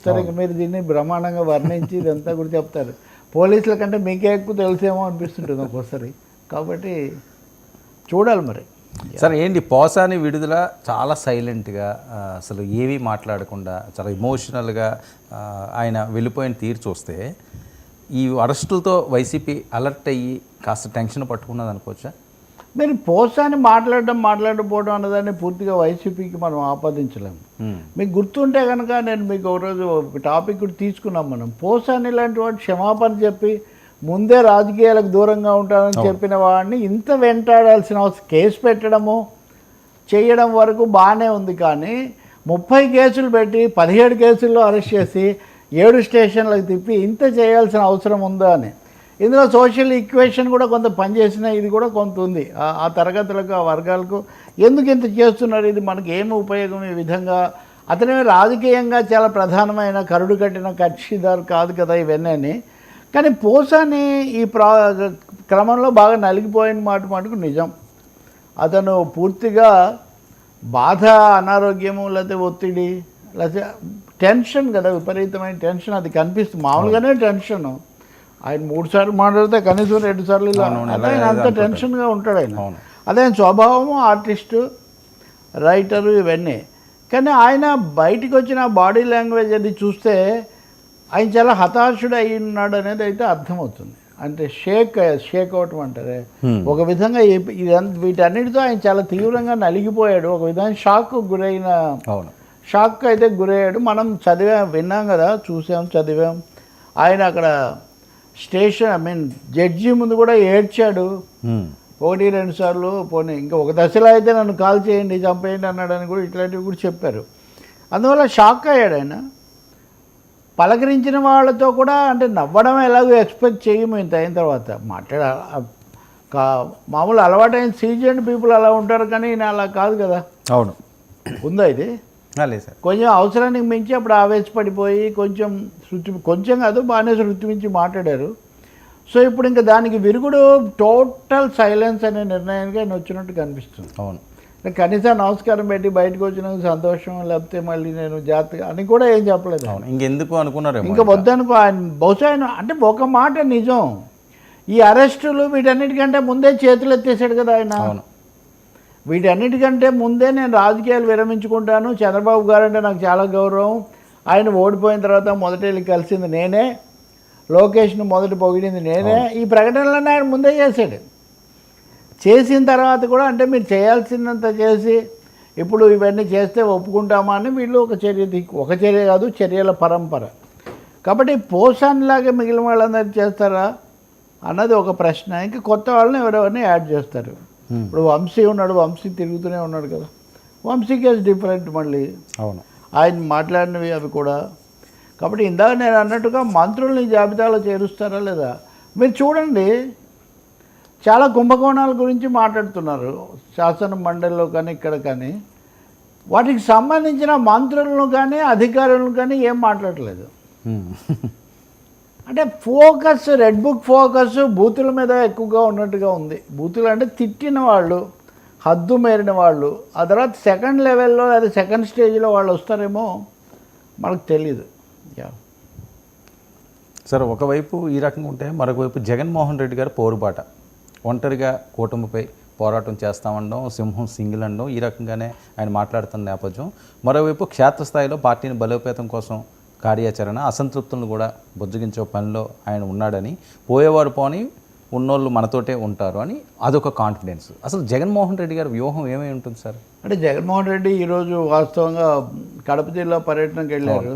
సరే ఇక మీరు దీన్ని బ్రహ్మాండంగా వర్ణించి ఇదంతా కూడా చెప్తారు. పోలీసుల కంటే మీకే ఎక్కువ తెలిసేమో అనిపిస్తుంటుంది ఒక్కోసారి. కాబట్టి చూడాలి మరి. సరే ఏంటి పోసాని విడుదల చాలా సైలెంట్గా అసలు ఏమీ మాట్లాడకుండా చాలా ఇమోషనల్గా ఆయన వెళ్ళిపోయిన తీరు చూస్తే ఈ అరెస్టులతో వైసీపీ అలర్ట్ అయ్యి కాస్త టెన్షన్ పట్టుకున్నది అనుకోవచ్చా? మీరు పోసాని మాట్లాడకపోవడం అన్నదాన్ని పూర్తిగా వైసీపీకి మనం ఆపాదించలేము. మీకు గుర్తుంటే కనుక నేను మీకు ఒకరోజు ఒక టాపిక్ కూడా తీసుకున్నాం. మనం పోసాని లాంటి వాడు క్షమాపణ చెప్పి ముందే రాజకీయాలకు దూరంగా ఉంటానని చెప్పిన వాడిని ఇంత వెంటాడాల్సిన అవసరం, కేసు పెట్టడము చేయడం వరకు బాగానే ఉంది. కానీ 30 కేసులు పెట్టి 17 కేసుల్లో అరెస్ట్ చేసి 7 స్టేషన్లకు తిప్పి ఇంత చేయాల్సిన అవసరం ఉందా అని. ఇందులో సోషల్ ఈక్వేషన్ కూడా కొంత పనిచేసిన ఇది కూడా కొంత ఉంది. ఆ తరగతులకు ఆ వర్గాలకు ఎందుకు ఇంత చేస్తున్నారు, ఇది మనకి ఏమి ఉపయోగం, ఈ విధంగా అతనే రాజకీయంగా చాలా ప్రధానమైన కరుడు కట్టిన కక్షిదారు కాదు కదా ఇవన్నీ. కానీ పోసాని ఈ క్రమంలో బాగా నలిగిపోయిన మటుకు నిజం. అతను పూర్తిగా బాధ, అనారోగ్యము, లేకపోతే ఒత్తిడి, లేకపోతే టెన్షన్ కదా, విపరీతమైన టెన్షన్ అది కనిపిస్తుంది. మామూలుగానే టెన్షన్. ఆయన 3 సార్లు మాట్లాడితే కనీసం 2 సార్లు ఇలా ఆయన అంత టెన్షన్గా ఉంటాడు ఆయన. అదే స్వభావము, ఆర్టిస్టు, రైటరు ఇవన్నీ. కానీ ఆయన బయటికి వచ్చిన బాడీ లాంగ్వేజ్ అది చూస్తే ఆయన చాలా హతాశుడు అయి ఉన్నాడు అనేది అయితే అర్థమవుతుంది. అంటే షేక్ అవటం అంటారే ఒక విధంగా వీటన్నిటితో ఆయన చాలా తీవ్రంగా నలిగిపోయాడు. ఒక విధంగా షాక్ అయితే గురయ్యాడు. మనం విన్నాం కదా, చూసాం, చదివాం. ఆయన అక్కడ స్టేషన్ జడ్జి ముందు కూడా ఏడ్చాడు 1-2 సార్లు. పోనీ ఇంకా ఒక దశలో అయితే నన్ను కాల్ చేయండి, చంపేయండి అన్నాడని కూడా ఇట్లాంటివి కూడా చెప్పారు. అందువల్ల షాక్ అయ్యాడు ఆయన. పలకరించిన వాళ్ళతో కూడా అంటే నవ్వడం ఎలాగో ఎక్స్పెక్ట్ చేయము ఇంత అయిన తర్వాత. మామూలు అలవాటైన సీజన్డ్ పీపుల్ అలా ఉంటారు, కానీ ఈయన అలా కాదు కదా. అవును, ఉందా ఇది? లేదు సార్. కొంచెం అవసరానికి మించి అప్పుడు ఆవేశపడిపోయి కొంచెం కాదు బాగానే శృతి మించి మాట్లాడారు. సో ఇప్పుడు ఇంకా దానికి విరుగుడు టోటల్ సైలెన్స్ అనే నిర్ణయానికి ఆయన వచ్చినట్టు కనిపిస్తుంది. అవును, కనీసం నమస్కారం పెట్టి బయటకు వచ్చినందుకు సంతోషం, లేకపోతే మళ్ళీ నేను జాగ్రత్తగా అని కూడా ఏం చెప్పలేదు. ఇంకెందుకు అనుకున్నారు, ఇంకా వద్దనుకో. ఆయన బహుశా ఆయన అంటే ఒక మాట నిజం, ఈ అరెస్టులు వీటన్నిటికంటే ముందే చేతులు ఎత్తేసాడు కదా ఆయన. వీటన్నిటికంటే ముందే నేను రాజకీయాలు విరమించుకుంటాను, చంద్రబాబు గారు అంటే నాకు చాలా గౌరవం, ఆయన ఓడిపోయిన తర్వాత మొదట వెళ్ళి కలిసింది నేనే, లోకేష్ను మొదట పొగిడింది నేనే, ఈ ప్రకటనలన్నీ ఆయన ముందే చేశాడు. చేసిన తర్వాత కూడా అంటే మీరు చేయాల్సినంత చేసి ఇప్పుడు ఇవన్నీ చేస్తే ఒప్పుకుంటామా అని వీళ్ళు ఒక చర్య కాదు, చర్యల పరంపర. కాబట్టి పోసాన్లాగా మిగిలిన వాళ్ళందరూ చేస్తారా అన్నది ఒక ప్రశ్న. ఇంకా కొత్త వాళ్ళని ఎవరెవరిని యాడ్ చేస్తారు. ఇప్పుడు వంశీ ఉన్నాడు, వంశీ తిరుగుతూనే ఉన్నాడు కదా. వంశీ కేసు డిఫరెంట్ మళ్ళీ. అవును, ఆయన మాట్లాడినవి అవి కూడా. కాబట్టి ఇందాక నేను అన్నట్టుగా మంత్రుల్ని జాబితాలో చేరుస్తారా లేదా మీరు చూడండి. చాలా కుంభకోణాల గురించి మాట్లాడుతున్నారు శాసన మండలిలో కానీ ఇక్కడ కానీ. వాటికి సంబంధించిన మంత్రులను కానీ అధికారులను కానీ ఏం మాట్లాడలేదు. అంటే ఫోకస్, రెడ్ బుక్ ఫోకస్ బూతుల మీద ఎక్కువగా ఉన్నట్టుగా ఉంది. బూతులు అంటే తిట్టిన వాళ్ళు, హద్దు మేరిన వాళ్ళు. ఆ తర్వాత సెకండ్ లెవెల్లో లేదా సెకండ్ స్టేజ్లో వాళ్ళు వస్తారేమో మనకు తెలీదు. సరే, ఒకవైపు ఈ రకంగా ఉంటే మరొకవైపు జగన్మోహన్ రెడ్డి గారు పోరుబాట, ఒంటరిగా కూటమిపై పోరాటం చేస్తామనడం, సింహం సింగిల్ అనడం, ఈ రకంగానే ఆయన మాట్లాడుతున్న నేపథ్యం. మరోవైపు క్షేత్రస్థాయిలో పార్టీని బలోపేతం కోసం కార్యాచరణ, అసంతృప్తులను కూడా బుజ్జగించే పనిలో ఆయన ఉన్నాడని, పోయేవారు పోని ఉన్నోళ్ళు మనతోటే ఉంటారు అని అదొక కాన్ఫిడెన్స్. అసలు జగన్మోహన్ రెడ్డి గారి వ్యూహం ఏమై ఉంటుంది సార్? అంటే జగన్మోహన్ రెడ్డి ఈరోజు వాస్తవంగా కడప జిల్లా పర్యటనకు వెళ్ళారు.